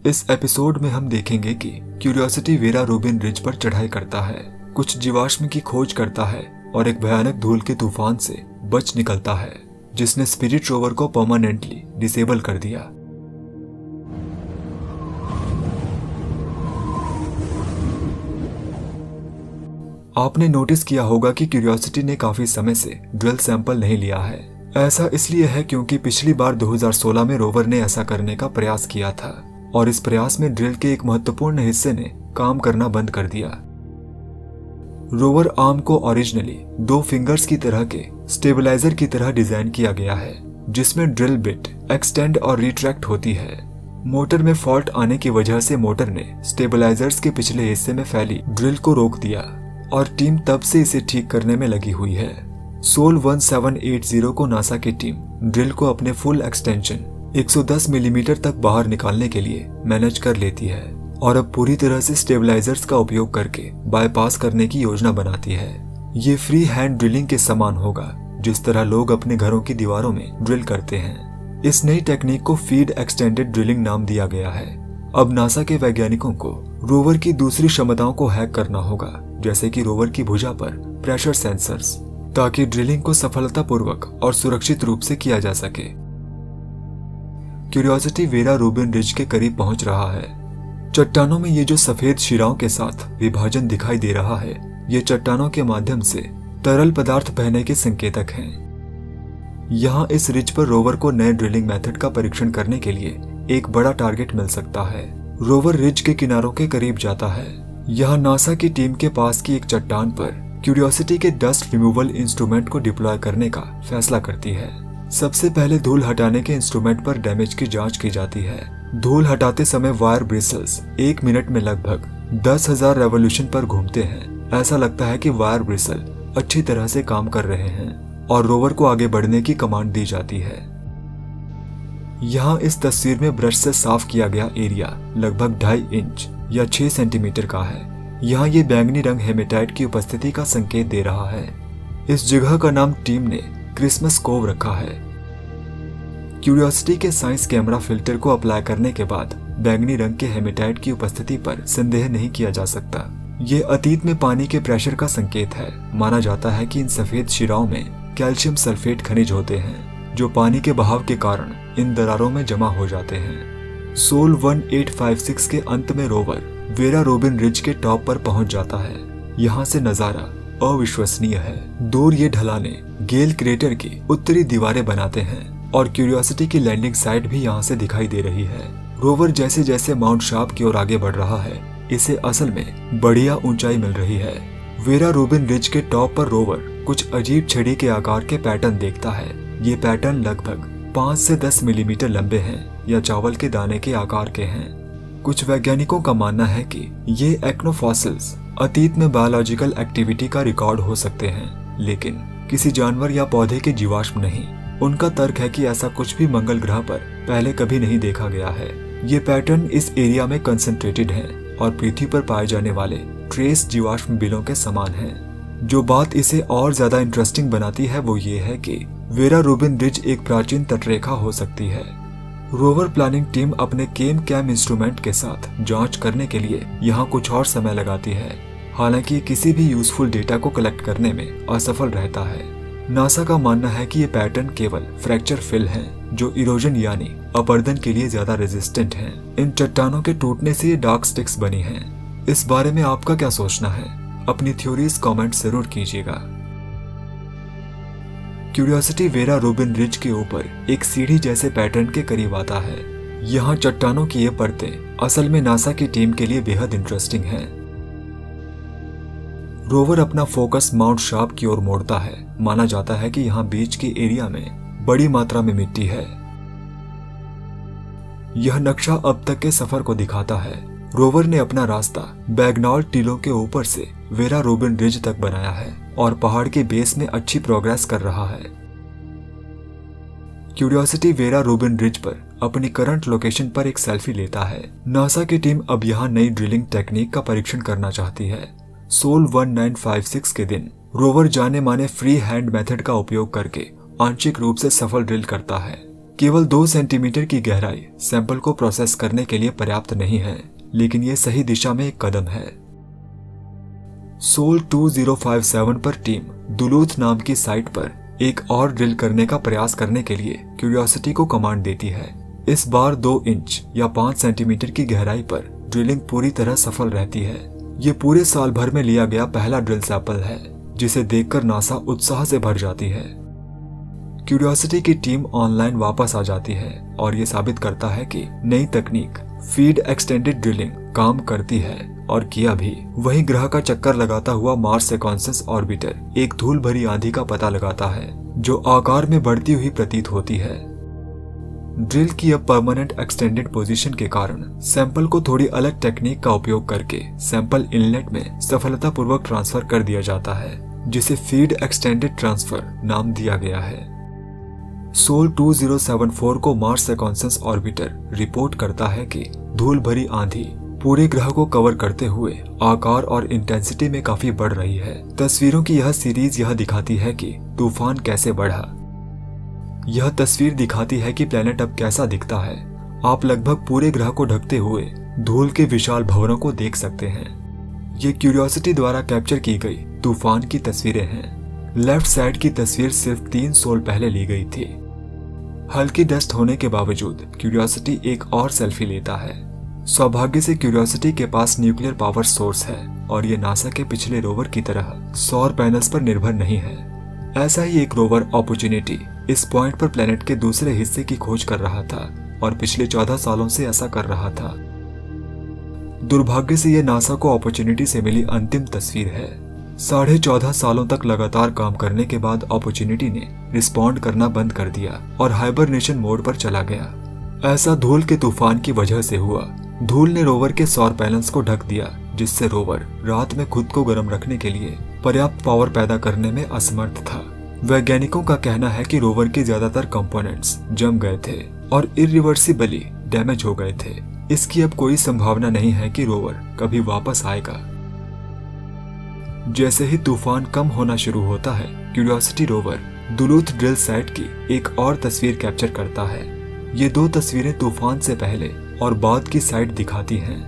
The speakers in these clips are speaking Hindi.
इस एपिसोड में हम देखेंगे कि क्यूरियोसिटी वेरा रूबिन रिज पर चढ़ाई करता है, कुछ जीवाश्म की खोज करता है और एक भयानक धूल के तूफान से बच निकलता है जिसने स्पिरिट रोवर को परमानेंटली डिसेबल कर दिया। आपने नोटिस किया होगा कि क्यूरियोसिटी ने काफी समय से ड्रिल सैंपल नहीं लिया है। ऐसा इसलिए है क्योंकि पिछली बार 2016 में रोवर ने ऐसा करने का प्रयास किया था और इस प्रयास में ड्रिल के एक महत्वपूर्ण हिस्से ने काम करना बंद कर दिया। रोवर आर्म को ओरिजिनली 2 फिंगर्स की तरह के स्टेबलाइजर की तरह डिजाइन किया गया है, जिसमें ड्रिल बिट एक्सटेंड और रिट्रैक्ट होती है। मोटर में फॉल्ट आने की वजह से मोटर ने स्टेबलाइजर्स के पिछले हिस्से में फैली ड्रिल को रोक दिया और टीम तब से इसे ठीक करने में लगी हुई है। सोल 1780 को नासा की टीम ड्रिल को अपने फुल एक्सटेंशन 110 मिलीमीटर तक बाहर निकालने के लिए मैनेज कर लेती है और अब पूरी तरह से स्टेबलाइजर्स का उपयोग करके बाईपास करने की योजना बनाती है। ये फ्री हैंड ड्रिलिंग के समान होगा जिस तरह लोग अपने घरों की दीवारों में ड्रिल करते हैं। इस नई टेक्निक को फीड एक्सटेंडेड ड्रिलिंग नाम दिया गया है। अब नासा के वैज्ञानिकों को रोवर की दूसरी क्षमताओं को हैक करना होगा, जैसे कि रोवर की भुजा पर प्रेशर सेंसर्स, ताकि ड्रिलिंग को सफलतापूर्वक और सुरक्षित रूप से किया जा सके। क्यूरियोसिटी वेरा रूबिन रिज के करीब पहुंच रहा है। चट्टानों में ये जो सफेद शिराओं के साथ विभाजन दिखाई दे रहा है, ये चट्टानों के माध्यम से तरल पदार्थ बहने के संकेतक हैं। यहाँ इस रिज पर रोवर को नए ड्रिलिंग मेथड का परीक्षण करने के लिए एक बड़ा टारगेट मिल सकता है। रोवर रिज के किनारों के करीब जाता है। यहाँ नासा की टीम के पास की एक चट्टान पर क्यूरियोसिटी के डस्ट रिमूवल इंस्ट्रूमेंट को डिप्लॉय करने का फैसला करती है। सबसे पहले धूल हटाने के इंस्ट्रूमेंट पर डैमेज की जांच की जाती है। धूल हटाते समय वायर ब्रिसल्स 1 मिनट में लगभग 10,000 रेवोल्यूशन पर घूमते हैं। ऐसा लगता है कि वायर ब्रिसल अच्छी तरह से काम कर रहे हैं और रोवर को आगे बढ़ने की कमांड दी जाती है। यहाँ इस तस्वीर में ब्रश से साफ किया गया एरिया लगभग 2.5 इंच या 6 सेंटीमीटर का है। यहाँ ये बैंगनी रंग हेमेटाइट की उपस्थिति का संकेत दे रहा है। इस जगह का नाम टीम ने क्रिसमस कोव रखा है। क्यूरियोसिटी के साइंस कैमरा फिल्टर को अप्लाई करने के बाद बैंगनी रंग के हेमेटाइट की उपस्थिति पर संदेह नहीं किया जा सकता। ये अतीत में पानी के प्रेशर का संकेत है। माना जाता है कि इन सफेद शिराओं में कैल्शियम सल्फेट खनिज होते हैं जो पानी के बहाव के कारण इन दरारों में जमा हो जाते हैं। सोल 1856 के अंत में रोवर वेरा रूबिन रिज के टॉप पर पहुंच जाता है। यहाँ से नजारा अविश्वसनीय है। दूर ये ढलाने गेल क्रेटर की उत्तरी दीवारें बनाते हैं और क्यूरियोसिटी की लैंडिंग साइट भी यहाँ से दिखाई दे रही है। रोवर जैसे जैसे माउंट शार्प की ओर आगे बढ़ रहा है, इसे असल में बढ़िया ऊंचाई मिल रही है। वेरा रूबिन रिज के टॉप पर रोवर कुछ अजीब छड़ी के आकार के पैटर्न देखता है। ये पैटर्न लगभग 5 से 10 मिलीमीटर लंबे हैं या चावल के दाने के आकार के हैं। कुछ वैज्ञानिकों का मानना है कि ये एक्नोफॉसिल्स अतीत में बायोलॉजिकल एक्टिविटी का रिकॉर्ड हो सकते हैं, लेकिन किसी जानवर या पौधे के जीवाश्म नहीं। उनका तर्क है कि ऐसा कुछ भी मंगल ग्रह पर पहले कभी नहीं देखा गया है। ये पैटर्न इस एरिया में कंसंट्रेटेड हैं और पृथ्वी पर पाए जाने वाले ट्रेस जीवाश्म बिलों के समान हैं। जो बात इसे और ज्यादा इंटरेस्टिंग बनाती है वो ये है कि वेरा रूबिन रिज एक प्राचीन तटरेखा हो सकती है। रोवर प्लानिंग टीम अपने केम कैम इंस्ट्रूमेंट के साथ जांच करने के लिए यहाँ कुछ और समय लगाती है, हालांकि किसी भी यूजफुल डेटा को कलेक्ट करने में असफल रहता है। नासा का मानना है कि ये पैटर्न केवल फ्रैक्चर फिल हैं, जो इरोजन यानी अपरदन के लिए ज्यादा रेजिस्टेंट हैं। इन चट्टानों के टूटने से ये डार्क स्टिक्स बनी हैं। इस बारे में आपका क्या सोचना है? अपनी थ्योरीज कमेंट जरूर कीजिएगा। क्यूरियोसिटी वेरा रूबिन रिज के ऊपर एक सीढ़ी जैसे पैटर्न के करीब आता है। यहाँ चट्टानों की ये परतें असल में नासा की टीम के लिए बेहद इंटरेस्टिंग हैं। रोवर अपना फोकस माउंट शार्प की ओर मोड़ता है। माना जाता है कि यहाँ बीच के एरिया में बड़ी मात्रा में मिट्टी है। यह नक्शा अब तक के सफर को दिखाता है। रोवर ने अपना रास्ता बैगनॉल टीलों के ऊपर से वेरा रूबिन रिज तक बनाया है और पहाड़ के बेस में अच्छी प्रोग्रेस कर रहा है। क्यूरियोसिटी वेरा रूबिन रिज पर अपनी करंट लोकेशन पर एक सेल्फी लेता है। नासा की टीम अब यहाँ नई ड्रिलिंग टेक्निक का परीक्षण करना चाहती है। सोल 1956 के दिन रोवर जाने माने फ्री हैंड मेथड का उपयोग करके आंशिक रूप से सफल ड्रिल करता है। केवल 2 सेंटीमीटर की गहराई सैंपल को प्रोसेस करने के लिए पर्याप्त नहीं है, लेकिन ये सही दिशा में एक कदम है। सोल 2057 पर टीम दुलूथ नाम की साइट पर एक और ड्रिल करने का प्रयास करने के लिए क्यूरियोसिटी को कमांड देती है। इस बार 2 इंच या 5 सेंटीमीटर की गहराई पर ड्रिलिंग पूरी तरह सफल रहती है। ये पूरे साल भर में लिया गया पहला ड्रिल सैंपल है, जिसे देखकर नासा उत्साह से भर जाती है। क्यूरियोसिटी की टीम ऑनलाइन वापस आ जाती है और ये साबित करता है कि नई तकनीक फीड एक्सटेंडेड ड्रिलिंग काम करती है और किया भी। वहीं ग्रह का चक्कर लगाता हुआ मार्स रिकॉन्नेसेंस ऑर्बिटर एक धूल भरी आंधी का पता लगाता है, जो आकार में बढ़ती हुई प्रतीत होती है। ड्रिल की अब परमानेंट एक्सटेंडेड पोजीशन के कारण सैंपल को थोड़ी अलग टेक्निक का उपयोग करके सैंपल इनलेट में सफलतापूर्वक ट्रांसफर कर दिया जाता है, जिसे फीड एक्सटेंडेड ट्रांसफर नाम दिया गया है। सोल 2074 को मार्स रिकॉन्नेसेंस ऑर्बिटर रिपोर्ट करता है कि धूल भरी आंधी पूरे ग्रह को कवर करते हुए आकार और इंटेंसिटी में काफी बढ़ रही है। तस्वीरों की यह सीरीज यह दिखाती है कि तूफान कैसे बढ़ा। यह तस्वीर दिखाती है कि प्लेनेट अब कैसा दिखता है। आप लगभग पूरे ग्रह को ढकते हुए धूल के विशाल भंवरों को देख सकते हैं। ये क्यूरियोसिटी द्वारा कैप्चर की गई तूफान की तस्वीरें हैं। लेफ्ट साइड की तस्वीर सिर्फ 3 सोल पहले ली गई थी। हल्की डस्ट होने के बावजूद क्यूरियोसिटी एक और सेल्फी लेता है। सौभाग्य से क्यूरियोसिटी के पास न्यूक्लियर पावर सोर्स है और ये नासा के पिछले रोवर की तरह सौर पैनल्स पर निर्भर नहीं है। ऐसा ही एक रोवर अपॉर्चुनिटी इस पॉइंट पर प्लेनेट के दूसरे हिस्से की खोज कर रहा था और पिछले 14 सालों से ऐसा कर रहा था। दुर्भाग्य से यह नासा को अपॉर्चुनिटी से मिली अंतिम तस्वीर है। 14.5 सालों तक लगातार काम करने के बाद अपॉर्चुनिटी ने रिस्पॉन्ड करना बंद कर दिया और हाइबरनेशन मोड पर चला गया। ऐसा धूल के तूफान की वजह से हुआ। धूल ने रोवर के सौर पैनल्स को ढक दिया, जिससे रोवर रात में खुद को गर्म रखने के लिए पर्याप्त पावर पैदा करने में असमर्थ था। वैज्ञानिकों का कहना है कि रोवर के ज्यादातर कंपोनेंट्स जम गए थे और इरिवर्सिबली डैमेज हो गए थे। इसकी अब कोई संभावना नहीं है कि रोवर कभी वापस आएगा। जैसे ही तूफान कम होना शुरू होता है, क्यूरियोसिटी रोवर दुलूथ ड्रिल साइट की एक और तस्वीर कैप्चर करता है। ये 2 तस्वीरें तूफान से पहले और बाद की साइट दिखाती हैं।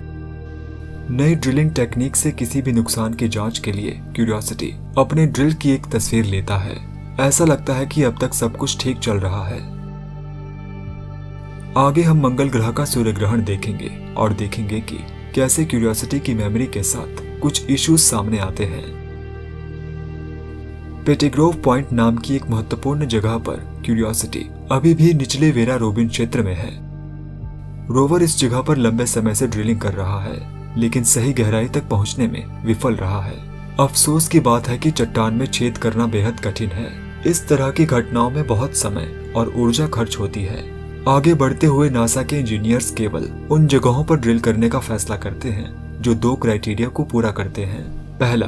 नई ड्रिलिंग टेक्निक से किसी भी नुकसान की जांच के लिए क्यूरियोसिटी अपने ड्रिल की एक तस्वीर लेता है। ऐसा लगता है कि अब तक सब कुछ ठीक चल रहा है। आगे हम मंगल ग्रह का सूर्य ग्रहण देखेंगे और देखेंगे कि कैसे क्यूरियोसिटी की मेमोरी के साथ कुछ इश्यूज सामने आते हैं। पेटिग्रोव पॉइंट नाम की एक महत्वपूर्ण जगह पर क्यूरियोसिटी अभी भी निचले वेरा रोबिन क्षेत्र में है। रोवर इस जगह पर लंबे समय से ड्रिलिंग कर रहा है, लेकिन सही गहराई तक पहुंचने में विफल रहा है। अफसोस की बात है कि चट्टान में छेद करना बेहद कठिन है। इस तरह की घटनाओं में बहुत समय और ऊर्जा खर्च होती है। आगे बढ़ते हुए नासा के इंजीनियर्स केवल उन जगहों पर ड्रिल करने का फैसला करते हैं जो 2 क्राइटेरिया को पूरा करते हैं। पहला,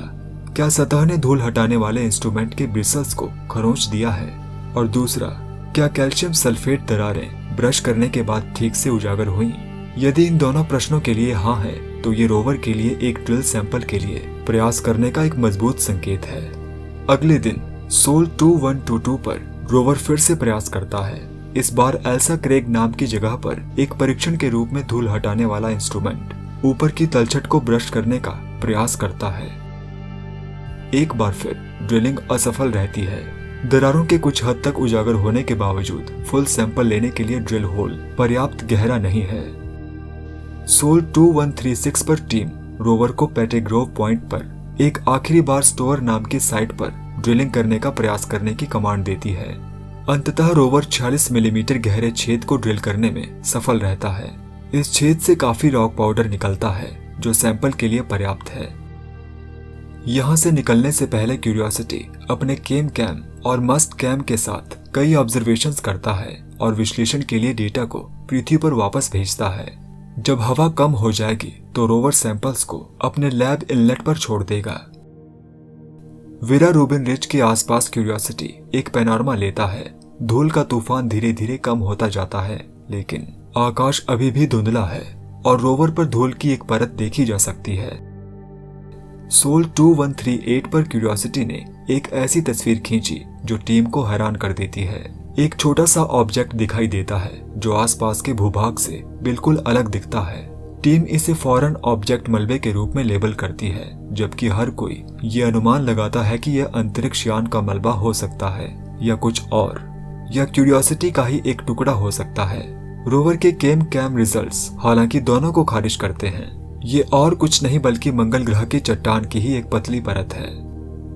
क्या सतह ने धूल हटाने वाले इंस्ट्रूमेंट के ब्रिसल्स को खरोंच दिया है, और दूसरा, क्या कैल्शियम सल्फेट दरारें ब्रश करने के बाद ठीक से उजागर हुई। यदि इन दोनों प्रश्नों के लिए हाँ है, तो ये रोवर के लिए एक ड्रिल सैंपल के लिए प्रयास करने का एक मजबूत संकेत है। अगले दिन सोल 2122 पर रोवर फिर से प्रयास करता है। इस बार एल्सा क्रेग नाम की जगह पर एक परीक्षण के रूप में धूल हटाने वाला इंस्ट्रूमेंट ऊपर की तलछट को ब्रश करने का प्रयास करता है। एक बार फिर ड्रिलिंग असफल रहती है। दरारों के कुछ हद तक उजागर होने के बावजूद फुल सैंपल लेने के लिए ड्रिल होल पर्याप्त गहरा नहीं है। सोल 2136 पर टीम रोवर को पेटिग्रोव पॉइंट पर एक आखिरी बार स्टोर नाम की साइट पर ड्रिलिंग करने का प्रयास करने की कमांड देती है। अंततः रोवर 46 मिलीमीटर गहरे छेद को ड्रिल करने में सफल रहता है। इस छेद से काफी रॉक पाउडर निकलता है, जो सैंपल के लिए पर्याप्त है। यहाँ से निकलने से पहले क्यूरियोसिटी अपने केम कैम और मस्ट कैम के साथ कई ऑब्जर्वेशंस करता है और विश्लेषण के लिए डेटा को पृथ्वी पर वापस भेजता है। जब हवा कम हो जाएगी तो रोवर सैंपल्स को अपने लैब इनलेट पर छोड़ देगा। वेरा रूबिन रिज के आसपास क्यूरियोसिटी एक पैनोरमा लेता है। धूल का तूफान धीरे धीरे कम होता जाता है, लेकिन आकाश अभी भी धुंधला है और रोवर पर धूल की एक परत देखी जा सकती है। सोल 2138 पर क्यूरियोसिटी ने एक ऐसी तस्वीर खींची जो टीम को हैरान कर देती है। एक छोटा सा ऑब्जेक्ट दिखाई देता है जो आसपास के भूभाग से बिल्कुल अलग दिखता है। टीम इसे फौरन ऑब्जेक्ट मलबे के रूप में लेबल करती है, जबकि हर कोई ये अनुमान लगाता है कि यह अंतरिक्ष यान का मलबा हो सकता है या कुछ और, या क्यूरियोसिटी का ही एक टुकड़ा हो सकता है। रोवर के कैम रिजल्ट्स हालांकि दोनों को खारिज करते हैं। ये और कुछ नहीं बल्कि मंगल ग्रह की चट्टान की ही एक पतली परत है।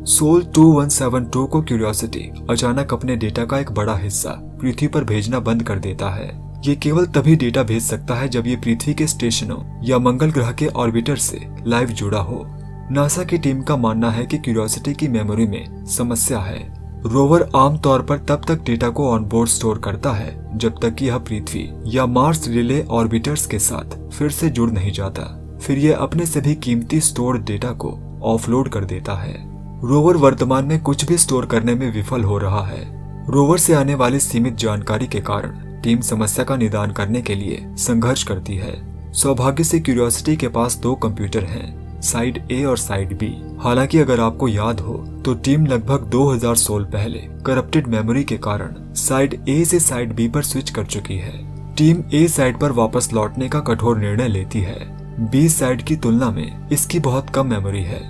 सोल 2172 को क्यूरियोसिटी अचानक अपने डेटा का एक बड़ा हिस्सा पृथ्वी पर भेजना बंद कर देता है। ये केवल तभी डेटा भेज सकता है जब ये पृथ्वी के स्टेशनों या मंगल ग्रह के ऑर्बिटर से लाइव जुड़ा हो। नासा की टीम का मानना है कि क्यूरियोसिटी की मेमोरी में समस्या है। रोवर आमतौर पर तब तक डेटा को ऑनबोर्ड स्टोर करता है जब तक कि यह पृथ्वी या मार्स रिले ऑर्बिटर्स के साथ फिर से जुड़ नहीं जाता। फिर यह अपने सभी कीमती स्टोर्ड डेटा को ऑफलोड कर देता है। रोवर वर्तमान में कुछ भी स्टोर करने में विफल हो रहा है। रोवर से आने वाली सीमित जानकारी के कारण टीम समस्या का निदान करने के लिए संघर्ष करती है। सौभाग्य से क्यूरियोसिटी के पास 2 कंप्यूटर हैं, साइड ए और साइड बी। हालांकि अगर आपको याद हो तो टीम लगभग 2000 सोल पहले करप्टेड मेमोरी के कारण साइड ए से साइड बी पर स्विच कर चुकी है। टीम ए साइड पर वापस लौटने का कठोर निर्णय लेती है। बी साइड की तुलना में इसकी बहुत कम मेमोरी है।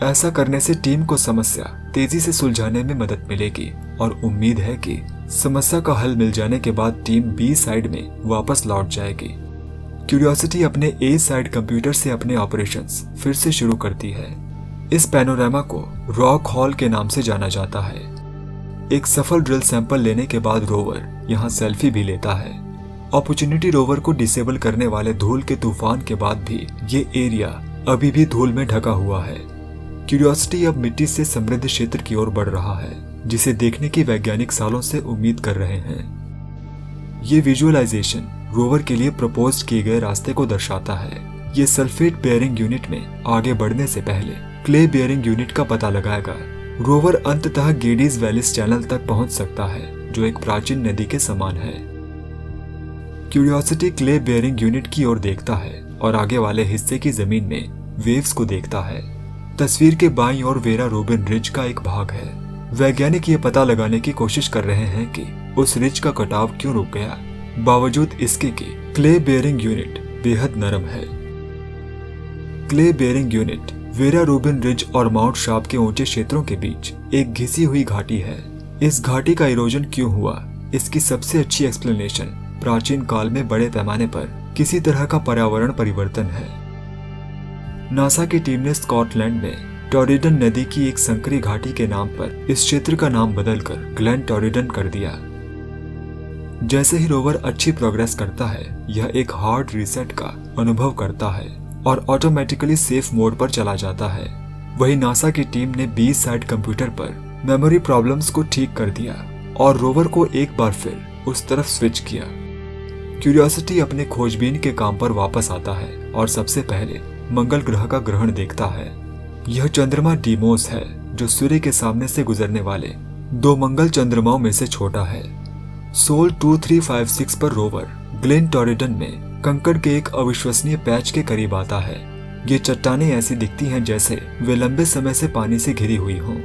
ऐसा करने से टीम को समस्या तेजी से सुलझाने में मदद मिलेगी और उम्मीद है कि समस्या का हल मिल जाने के बाद टीम बी साइड में वापस लौट जाएगी। क्यूरियोसिटी अपने ए साइड कंप्यूटर से अपने ऑपरेशंस फिर से शुरू करती है। इस पैनोरामा को रॉक हॉल के नाम से जाना जाता है। एक सफल ड्रिल सैंपल लेने के बाद रोवर यहाँ सेल्फी भी लेता है। अपॉर्चुनिटी रोवर को डिसेबल करने वाले धूल के तूफान के बाद भी ये एरिया अभी भी धूल में ढका हुआ है। क्यूरियोसिटी अब मिट्टी से समृद्ध क्षेत्र की ओर बढ़ रहा है, जिसे देखने की वैज्ञानिक सालों से उम्मीद कर रहे हैं। ये विजुअलाइजेशन रोवर के लिए प्रपोज किए गए रास्ते को दर्शाता है। ये सल्फेट बेयरिंग यूनिट में आगे बढ़ने से पहले क्ले बेयरिंग यूनिट का पता लगाएगा। रोवर अंततः गेडीज वैलिस चैनल तक पहुंच सकता है, जो एक प्राचीन नदी के समान है। क्यूरियोसिटी क्ले बेयरिंग यूनिट की ओर देखता है और आगे वाले हिस्से की जमीन में वेव्स को देखता है। तस्वीर के बाईं ओर वेरा रूबिन रिज का एक भाग है। वैज्ञानिक ये पता लगाने की कोशिश कर रहे हैं कि उस रिज का कटाव क्यों रुक गया, बावजूद इसके कि क्ले बेयरिंग यूनिट बेहद नरम है। Clay bearing unit vera Rubin ridge और माउंट शार्प के ऊंचे क्षेत्रों के बीच एक घिसी हुई घाटी है। इस घाटी का इरोजन क्यों हुआ, इसकी सबसे अच्छी एक्सप्लेनेशन प्राचीन काल में बड़े पैमाने पर किसी तरह का पर्यावरण परिवर्तन है। नासा की टीम ने स्कॉटलैंड में टॉरिडन नदी की एक संकरी घाटी के नाम पर इस क्षेत्र का नाम बदलकर ग्लेन टॉरिडन कर दिया। जैसे ही रोवर अच्छी प्रोग्रेस करता है, यह एक हार्ड रीसेट का अनुभव करता है और ऑटोमेटिकली सेफ मोड पर चला जाता है। वही नासा की टीम ने बी साइड कंप्यूटर पर मेमोरी प्रॉब्लम्स को ठीक कर दिया और रोवर को एक बार फिर उस तरफ स्विच किया। क्यूरियोसिटी अपने खोजबीन के काम पर वापस आता है और सबसे पहले मंगल ग्रह का ग्रहण देखता है। यह चंद्रमा डीमोस है, जो सूर्य के सामने से गुजरने वाले 2 मंगल चंद्रमाओं में से छोटा है। सोल 2356 पर रोवर ग्लेन टॉरिडन में कंकड़ के एक अविश्वसनीय पैच के करीब आता है। ये चट्टानें ऐसी दिखती हैं जैसे वे लंबे समय से पानी से घिरी हुई हों।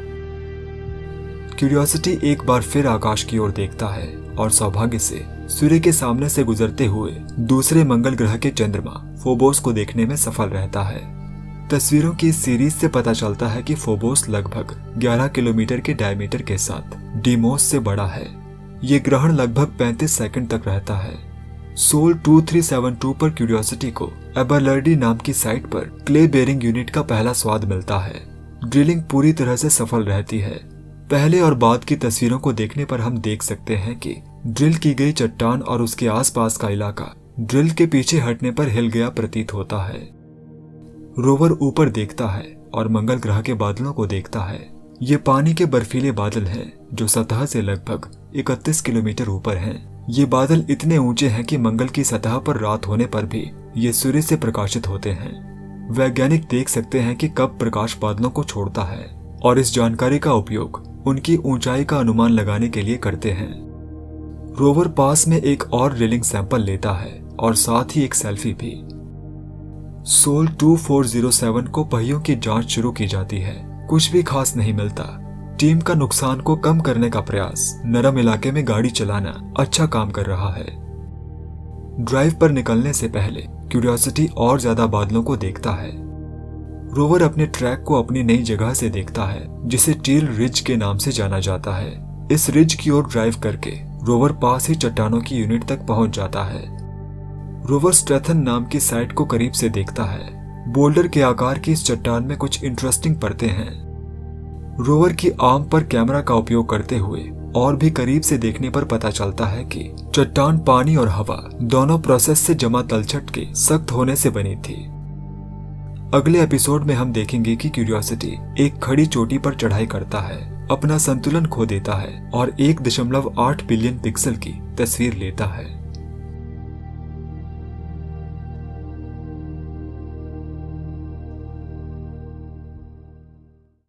क्यूरियोसिटी एक बार फिर आकाश की ओर देखता है और सौभाग्य से सूर्य के सामने से गुजरते हुए दूसरे मंगल ग्रह के चंद्रमा फोबोस को देखने में सफल रहता है। तस्वीरों की इस सीरीज से पता चलता है कि फोबोस लगभग 11 किलोमीटर के डायमीटर के साथ डीमोस से बड़ा है। ये ग्रहण लगभग 35 सेकंड तक रहता है। सोल 2372 पर क्यूरियोसिटी को एबरलर्डी नाम की साइट पर क्ले बेयरिंग यूनिट का पहला स्वाद मिलता है। ड्रिलिंग पूरी तरह से सफल रहती है। पहले और बाद की तस्वीरों को देखने पर हम देख सकते हैं कि ड्रिल की गई चट्टान और उसके आसपास का इलाका ड्रिल के पीछे हटने पर हिल गया प्रतीत होता है। रोवर ऊपर देखता है और मंगल ग्रह के बादलों को देखता है। ये पानी के बर्फीले बादल हैं जो सतह से लगभग 31 किलोमीटर ऊपर हैं। ये बादल इतने ऊंचे हैं कि मंगल की सतह पर रात होने पर भी ये सूर्य से प्रकाशित होते हैं। वैज्ञानिक देख सकते हैं कि कब प्रकाश बादलों को छोड़ता है और इस जानकारी का उपयोग उनकी ऊंचाई का अनुमान लगाने के लिए करते हैं। रोवर पास में एक और ड्रिलिंग सैंपल लेता है और साथ ही एक सेल्फी भी। सोल 2407 को पहियों की जांच शुरू की जाती है। कुछ भी खास नहीं मिलता। टीम का नुकसान को कम करने का प्रयास नरम इलाके में गाड़ी चलाना अच्छा काम कर रहा है। ड्राइव पर निकलने से पहले क्यूरियोसिटी और ज्यादा बादलों को देखता है। रोवर अपने ट्रैक को अपनी नई जगह से देखता है जिसे टील रिज के नाम से जाना जाता है। इस रिज की ओर ड्राइव करके रोवर पास ही चट्टानों की यूनिट तक पहुंच जाता है। रोवर स्ट्रेथन नाम की साइट को करीब से देखता है। बोल्डर के आकार की इस चट्टान में कुछ इंटरेस्टिंग परतें हैं। रोवर की आर्म पर कैमरा का उपयोग करते हुए और भी करीब से देखने पर पता चलता है कि चट्टान पानी और हवा दोनों प्रोसेस से जमा तलछट के सख्त होने से बनी थी। अगले एपिसोड में हम देखेंगे कि क्यूरियोसिटी एक खड़ी चोटी पर चढ़ाई करता है, अपना संतुलन खो देता है और 1.8 बिलियन पिक्सल की तस्वीर लेता है।